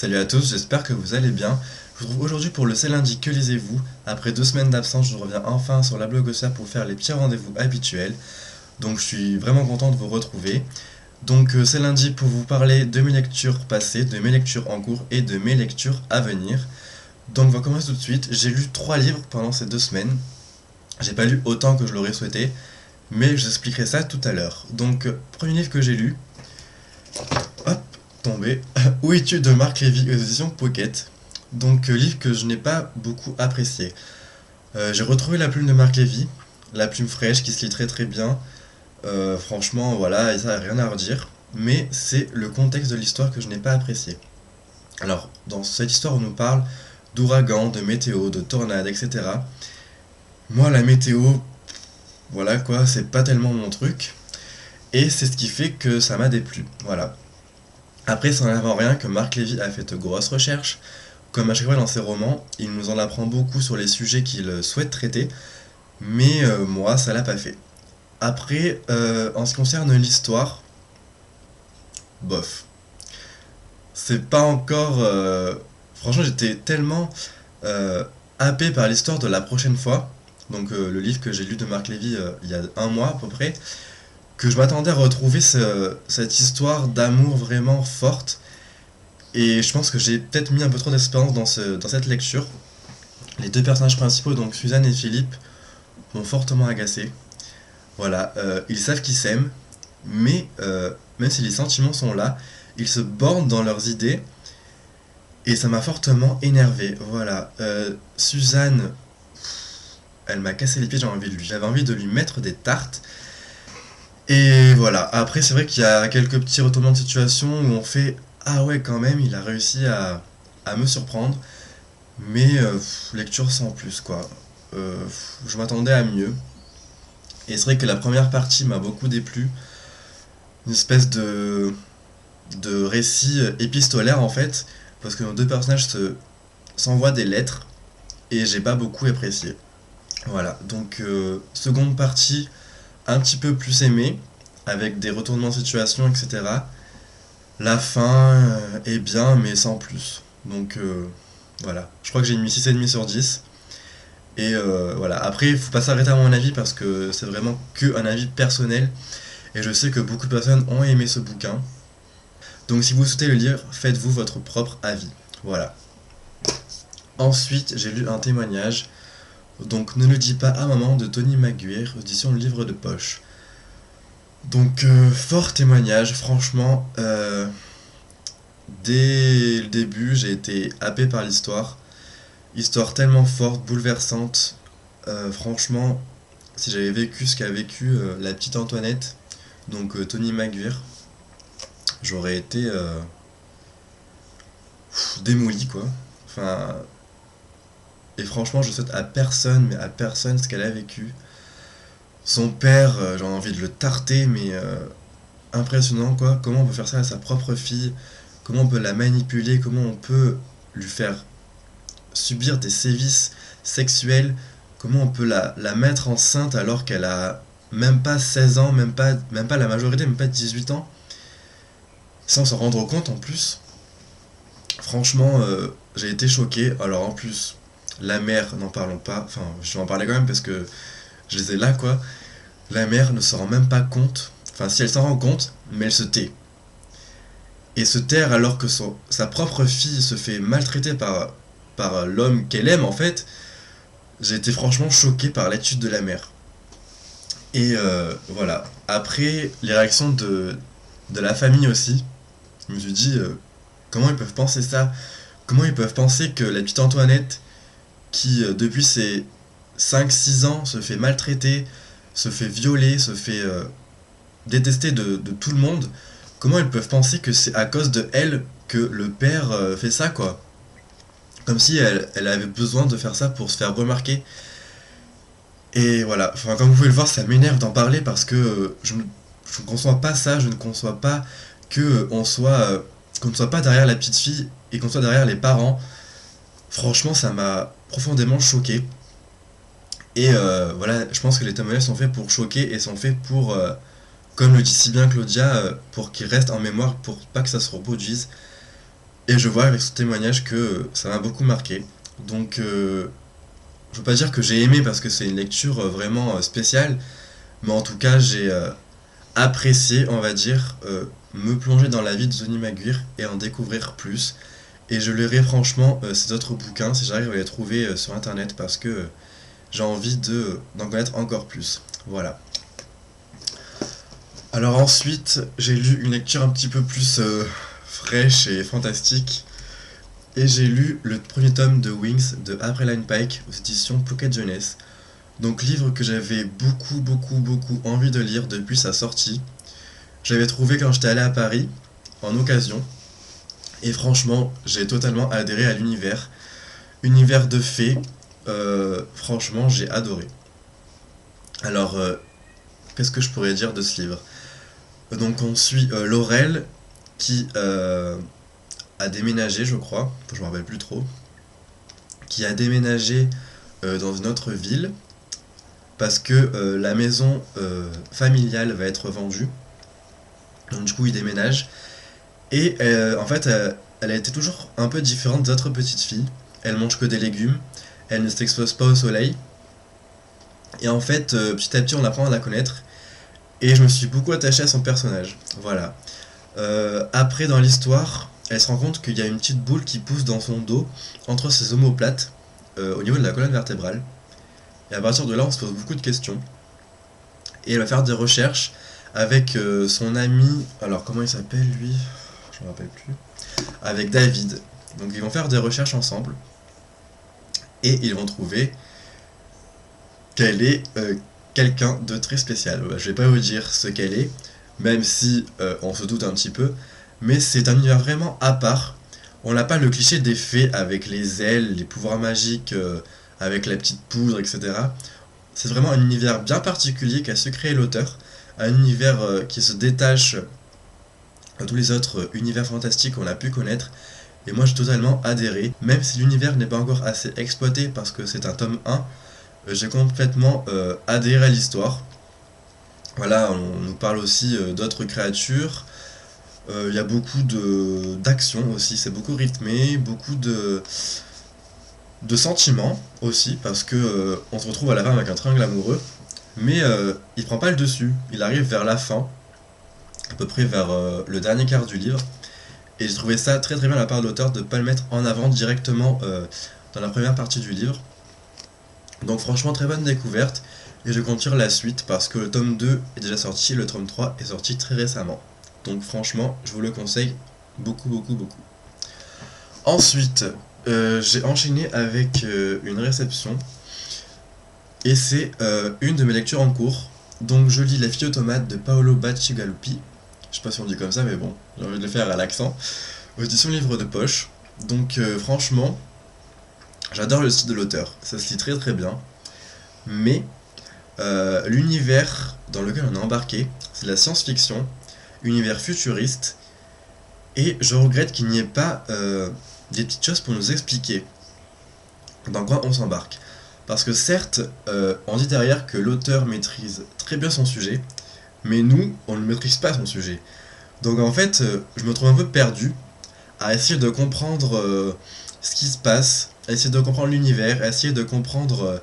Salut à tous, j'espère que vous allez bien. Je vous retrouve aujourd'hui pour le C'est lundi, que lisez-vous? Après 2 semaines d'absence, je reviens enfin sur la blogosphère pour faire les petits rendez-vous habituels. Donc je suis vraiment content de vous retrouver. Donc c'est lundi pour vous parler de mes lectures passées, de mes lectures en cours et de mes lectures à venir. Donc on va commencer tout de suite. J'ai lu 3 livres pendant ces 2 semaines. J'ai pas lu autant que je l'aurais souhaité, mais je vous expliquerai ça tout à l'heure. Donc premier livre que j'ai lu, hop, tombé. Où es-tu de Marc Lévy aux éditions Pocket. Donc livre que je n'ai pas beaucoup apprécié. J'ai retrouvé la plume de Marc Lévy, la plume fraîche qui se lit très très bien. Franchement, voilà, et ça rien à redire. Mais c'est le contexte de l'histoire que je n'ai pas apprécié. Alors, dans cette histoire, on nous parle d'ouragans, de météo, de tornades, etc. Moi, la météo, voilà quoi, c'est pas tellement mon truc. Et c'est ce qui fait que ça m'a déplu. Voilà. Après, ça n'enlève en rien que Marc Lévy a fait de grosses recherches. Comme à chaque fois dans ses romans, il nous en apprend beaucoup sur les sujets qu'il souhaite traiter, mais moi, ça l'a pas fait. Après, en ce qui concerne l'histoire, bof. C'est pas encore. Franchement, j'étais tellement happé par l'histoire de la prochaine fois, donc le livre que j'ai lu de Marc Lévy il y a un mois à peu près, que je m'attendais à retrouver cette histoire d'amour vraiment forte. Et je pense que j'ai peut-être mis un peu trop d'espérance dans cette lecture. Les deux personnages principaux, donc Suzanne et Philippe, m'ont fortement agacé. Voilà, ils savent qu'ils s'aiment, mais même si les sentiments sont là, ils se bornent dans leurs idées, et ça m'a fortement énervé. Voilà, Suzanne, elle m'a cassé les pieds, j'avais envie de lui mettre des tartes. Et voilà, après c'est vrai qu'il y a quelques petits retournements de situation où on fait ah ouais quand même il a réussi à me surprendre, mais lecture sans plus quoi. Je m'attendais à mieux. Et c'est vrai que la première partie m'a beaucoup déplu, une espèce de récit épistolaire en fait, parce que nos deux personnages s'envoient des lettres et j'ai pas beaucoup apprécié. Voilà, donc seconde partie un petit peu plus aimée, avec des retournements de situation, etc. La fin est bien, mais sans plus. Donc voilà, je crois que j'ai mis 6,5 sur 10. Et voilà, après, il faut pas s'arrêter à mon avis parce que c'est vraiment que un avis personnel. Et je sais que beaucoup de personnes ont aimé ce bouquin. Donc si vous souhaitez le lire, faites-vous votre propre avis. Voilà. Ensuite, j'ai lu un témoignage. Donc ne le dis pas à maman de Tony Maguire, édition Livre de Poche. Donc fort témoignage, franchement. Dès le début, j'ai été happé par l'histoire. Histoire tellement forte, bouleversante. Franchement, si j'avais vécu ce qu'a vécu la petite Antoinette, donc Tony Maguire, j'aurais été démoli quoi. Enfin, et franchement, je souhaite à personne, mais à personne, ce qu'elle a vécu. Son père, j'ai envie de le tarter, mais impressionnant quoi. Comment on peut faire ça à sa propre fille? Comment on peut la manipuler? Comment on peut lui faire subir des sévices sexuels? Comment on peut la mettre enceinte alors qu'elle a même pas 16 ans, même pas la majorité, même pas 18 ans, sans s'en rendre compte en plus? Franchement, j'ai été choqué. Alors en plus, la mère, n'en parlons pas. Enfin, je vais en parler quand même parce que je les ai là quoi. La mère ne se rend même pas compte. Enfin, si elle s'en rend compte, mais elle se tait. Et se taire alors que sa propre fille se fait maltraiter par l'homme qu'elle aime en fait, j'ai été franchement choqué par l'attitude de la mère. Et voilà. Après, les réactions de la famille aussi, je me suis dit, comment ils peuvent penser ça? Comment ils peuvent penser que la petite Antoinette, qui depuis ses 5 6 ans se fait maltraiter, se fait violer, se fait détester de tout le monde, comment ils peuvent penser que c'est à cause de elle que le père fait ça quoi? Comme si elle avait besoin de faire ça pour se faire remarquer. Et voilà, enfin, comme vous pouvez le voir, ça m'énerve d'en parler parce que je ne conçois pas ça, je ne conçois pas que qu'on ne soit pas derrière la petite fille et qu'on soit derrière les parents. Franchement, ça m'a profondément choqué. Et voilà, je pense que les témoignages sont faits pour choquer et sont faits pour, comme le dit si bien Claudia, pour qu'ils restent en mémoire, pour pas que ça se reproduise. Et je vois avec ce témoignage que ça m'a beaucoup marqué. Donc je veux pas dire que j'ai aimé parce que c'est une lecture vraiment spéciale, mais en tout cas j'ai apprécié, on va dire, me plonger dans la vie de Tony Maguire et en découvrir plus. Et je lirai franchement ces autres bouquins si j'arrive à les trouver sur internet parce que j'ai envie d'en connaître encore plus. Voilà. Alors ensuite, j'ai lu une lecture un petit peu plus fraîche et fantastique. Et j'ai lu le premier tome de Wings de Apreline Pike aux éditions Pocket Jeunesse. Donc livre que j'avais beaucoup envie de lire depuis sa sortie. J'avais trouvé quand j'étais allé à Paris, en occasion. Et franchement, j'ai totalement adhéré à l'univers. Univers de fées, franchement, j'ai adoré. Alors, qu'est-ce que je pourrais dire de ce livre? Donc on suit Laurel qui a déménagé, je crois, je me rappelle plus trop, qui a déménagé dans une autre ville parce que la maison familiale va être vendue. Donc du coup, il déménage. Et en fait, elle a été toujours un peu différente des autres petites filles. Elle mange que des légumes, elle ne s'expose pas au soleil. Et en fait, petit à petit, on apprend à la connaître. Et je me suis beaucoup attaché à son personnage. Voilà. Après, dans l'histoire, elle se rend compte qu'il y a une petite boule qui pousse dans son dos, entre ses omoplates, au niveau de la colonne vertébrale. Et à partir de là, on se pose beaucoup de questions. Et elle va faire des recherches avec son ami. Alors, comment il s'appelle lui? Je ne me rappelle plus. Avec David. Donc, ils vont faire des recherches ensemble. Et ils vont trouver qu'elle est quelqu'un de très spécial. Je vais pas vous dire ce qu'elle est, même si on se doute un petit peu, mais c'est un univers vraiment à part. On n'a pas le cliché des fées avec les ailes, les pouvoirs magiques, avec la petite poudre, etc. C'est vraiment un univers bien particulier qu'a su créer l'auteur, un univers qui se détache de tous les autres univers fantastiques qu'on a pu connaître. Et moi j'ai totalement adhéré, même si l'univers n'est pas encore assez exploité parce que c'est un tome 1, j'ai complètement adhéré à l'histoire. Voilà, on nous parle aussi d'autres créatures. Il y a beaucoup d'action aussi, c'est beaucoup rythmé, beaucoup de sentiments aussi, parce que on se retrouve à la fin avec un triangle amoureux, mais il prend pas le dessus. Il arrive vers la fin, à peu près vers le dernier quart du livre, et j'ai trouvé ça très bien de la part de l'auteur de ne pas le mettre en avant directement dans la première partie du livre. Donc franchement très bonne découverte, et je compte lire la suite parce que le tome 2 est déjà sorti, le tome 3 est sorti très récemment. Donc franchement je vous le conseille beaucoup. Ensuite j'ai enchaîné avec une réception, et c'est une de mes lectures en cours. Donc je lis La fille automate de Paolo Bacigalupi, je sais pas si on dit comme ça mais bon, j'ai envie de le faire à l'accent, aux éditions Livre de Poche. Donc franchement, j'adore le style de l'auteur, ça se lit très bien, mais l'univers dans lequel on est embarqué, c'est la science-fiction, univers futuriste, et je regrette qu'il n'y ait pas des petites choses pour nous expliquer dans quoi on s'embarque. Parce que certes, on dit derrière que l'auteur maîtrise très bien son sujet, mais nous, on ne maîtrise pas son sujet. Donc en fait, je me trouve un peu perdu à essayer de comprendre ce qui se passe, à essayer de comprendre l'univers, à essayer de comprendre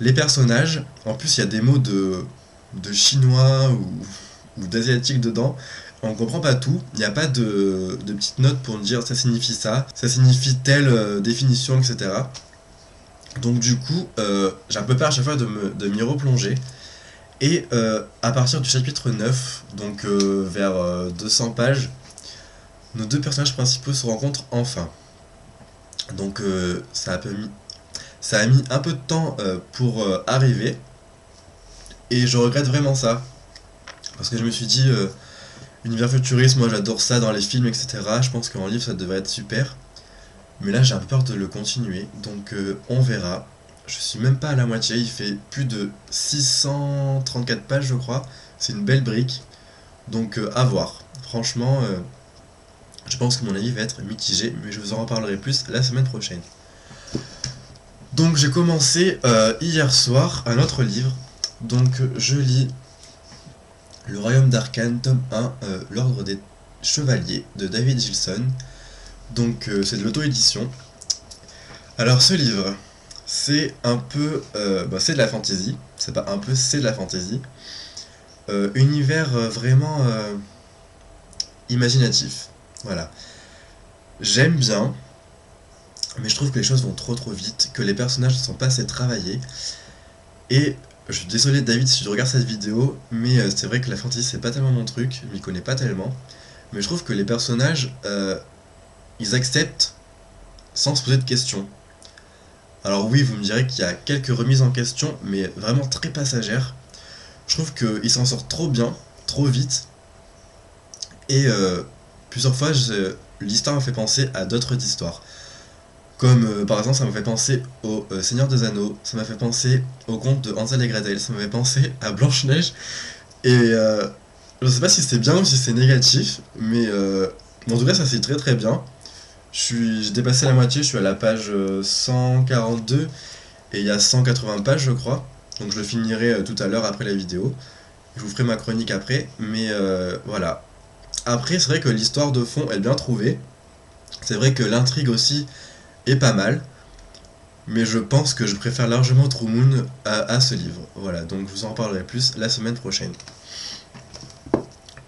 les personnages. En plus, il y a des mots de chinois ou d'asiatique dedans. On comprend pas tout, il n'y a pas de petites notes pour me dire ça signifie ça signifie telle définition, etc. Donc du coup, j'ai un peu peur à chaque fois de m'y replonger. Et à partir du chapitre 9, donc vers 200 pages, nos deux personnages principaux se rencontrent enfin. Donc ça a mis un peu de temps pour arriver, et je regrette vraiment ça. Parce que je me suis dit, univers futuriste, moi j'adore ça dans les films, etc. Je pense qu'en livre ça devrait être super. Mais là j'ai un peu peur de le continuer, donc on verra. Je suis même pas à la moitié, il fait plus de 634 pages je crois. C'est une belle brique, donc à voir. Franchement, je pense que mon avis va être mitigé, mais je vous en reparlerai plus la semaine prochaine. Donc j'ai commencé hier soir un autre livre. Donc je lis Le Royaume d'Arcane, tome 1, L'Ordre des Chevaliers de David Gilson. Donc c'est de l'auto-édition. Alors ce livre, c'est un peu... c'est de la fantasy. C'est pas un peu, c'est de la fantasy. Univers vraiment imaginatif. Voilà. J'aime bien, mais je trouve que les choses vont trop vite, que les personnages ne sont pas assez travaillés. Et je suis désolé David si tu regardes cette vidéo, mais c'est vrai que la fantasy c'est pas tellement mon truc, je m'y connais pas tellement. Mais je trouve que les personnages, ils acceptent sans se poser de questions. Alors oui, vous me direz qu'il y a quelques remises en question, mais vraiment très passagères. Je trouve qu'ils s'en sortent trop bien, trop vite, et plusieurs fois, l'histoire m'a fait penser à d'autres histoires. Comme par exemple, ça m'a fait penser au Seigneur des Anneaux, ça m'a fait penser au conte de Hansel et Gretel, ça m'a fait penser à Blanche-Neige, et je sais pas si c'est bien ou si c'est négatif, mais en tout cas, ça c'est très bien. J'ai dépassé la moitié, je suis à la page 142, et il y a 180 pages, je crois. Donc je le finirai tout à l'heure après la vidéo. Je vous ferai ma chronique après, mais voilà. Après, c'est vrai que l'histoire de fond est bien trouvée. C'est vrai que l'intrigue aussi est pas mal. Mais je pense que je préfère largement True Moon à ce livre. Voilà, donc je vous en parlerai plus la semaine prochaine.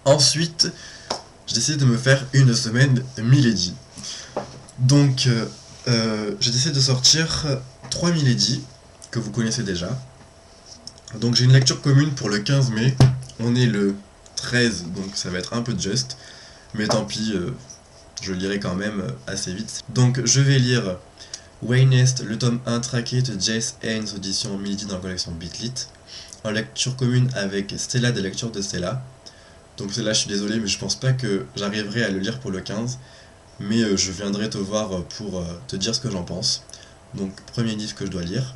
Ensuite, j'ai décidé de me faire une semaine Milady. Donc, j'ai décidé de sortir 3 Milady, que vous connaissez déjà. Donc j'ai une lecture commune pour le 15 mai. On est le 13, donc ça va être un peu juste. Mais tant pis, je lirai quand même assez vite. Donc je vais lire Waynest, le tome 1 traqué de Jace Haynes, audition Milady dans la collection Bitlit. En lecture commune avec Stella des lectures de Stella. Donc celle-là, je suis désolé, mais je pense pas que j'arriverai à le lire pour le 15. Mais je viendrai te voir pour te dire ce que j'en pense. Donc premier livre que je dois lire.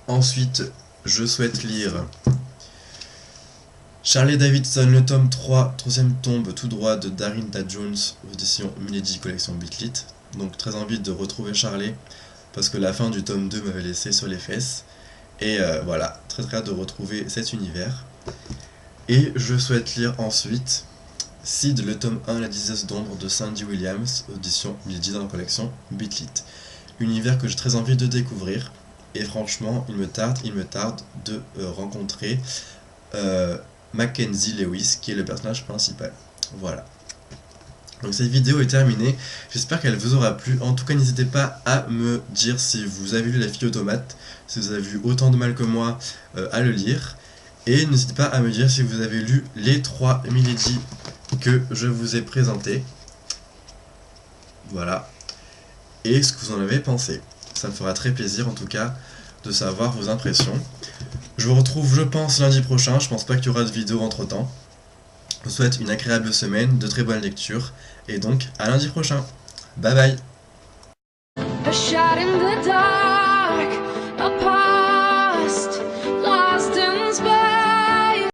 Ensuite, je souhaite lire Charlie Davidson, le tome 3, troisième tombe tout droit de Darinta Jones, édition Milady collection Bitlit. Donc très envie de retrouver Charlie, parce que la fin du tome 2 m'avait laissé sur les fesses. Et voilà, très hâte de retrouver cet univers. Et je souhaite lire ensuite Sid, le tome 1, la dizaine d'ombre de Sandy Williams, audition Milady dans la collection Bitlit. Univers que j'ai très envie de découvrir. Et franchement, il me tarde de rencontrer Mackenzie Lewis, qui est le personnage principal. Voilà. Donc cette vidéo est terminée, j'espère qu'elle vous aura plu. En tout cas, n'hésitez pas à me dire si vous avez lu La fille automate, si vous avez eu autant de mal que moi à le lire. Et n'hésitez pas à me dire si vous avez lu les 3 Milady que je vous ai présentés. Voilà. Et ce que vous en avez pensé. Ça me fera très plaisir en tout cas de savoir vos impressions. Je vous retrouve, je pense, lundi prochain. Je pense pas qu'il y aura de vidéo entre temps. Je vous souhaite une agréable semaine, de très bonnes lectures. Et donc, à lundi prochain. Bye bye.